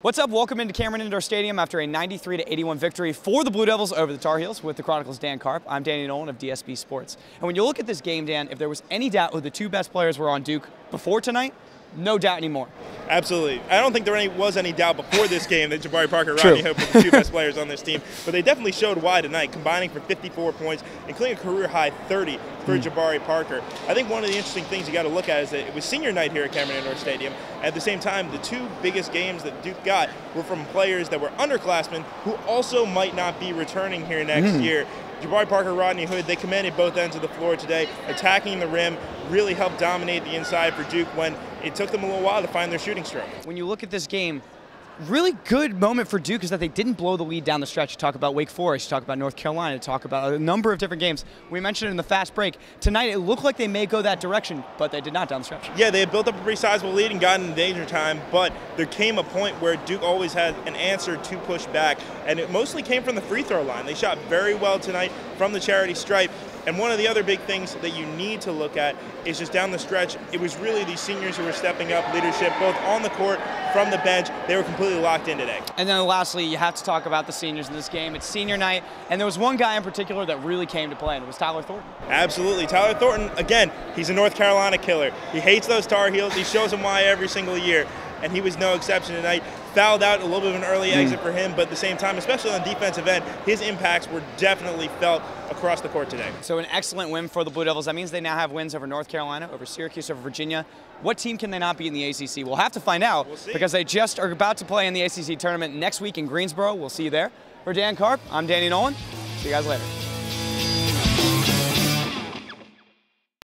What's up? Welcome into Cameron Indoor Stadium after a 93-81 victory for the Blue Devils over the Tar Heels with the Chronicles' Dan Karp. I'm Danny Nolan of DSB Sports. And when you look at this game, Dan, if there was any doubt who the two best players were on Duke before tonight, no doubt anymore. Absolutely. I don't think there was any doubt before this game that Jabari Parker and Rodney Hood were the two best players on this team, but they definitely showed why tonight, combining for 54 points, including a career-high 30 for Jabari Parker. I think one of the interesting things you got to look at is that it was senior night here at Cameron Indoor Stadium. At the same time, the two biggest games that Duke got were from players that were underclassmen who also might not be returning here next year. Jabari Parker, Rodney Hood, they commanded both ends of the floor today, attacking the rim, really helped dominate the inside for Duke when it took them a little while to find their shooting stroke. When you look at this game, really good moment for Duke is that they didn't blow the lead down the stretch. You talk about Wake Forest, you talk about North Carolina, you talk about a number of different games. We mentioned it in the fast break. Tonight, it looked like they may go that direction, but they did not down the stretch. Yeah, they had built up a pretty sizable lead and gotten in danger time, but there came a point where Duke always had an answer to push back, and it mostly came from the free throw line. They shot very well tonight from the charity stripe. And one of the other big things that you need to look at is just down the stretch, it was really these seniors who were stepping up leadership, both on the court, from the bench. They were completely locked in today. And then lastly, you have to talk about the seniors in this game. It's senior night, and there was one guy in particular that really came to play, and it was Tyler Thornton. Absolutely. Tyler Thornton, again, he's a North Carolina killer. He hates those Tar Heels. He shows them why every single year, and he was no exception tonight. Fouled out, a little bit of an early exit for him, but at the same time, especially on the defensive end, his impacts were definitely felt across the court today. So an excellent win for the Blue Devils. That means they now have wins over North Carolina, over Syracuse, over Virginia. What team can they not beat in the ACC? We'll have to find out because they just are about to play in the ACC tournament next week in Greensboro. We'll see you there. For Dan Karp, I'm Danny Nolan. See you guys later.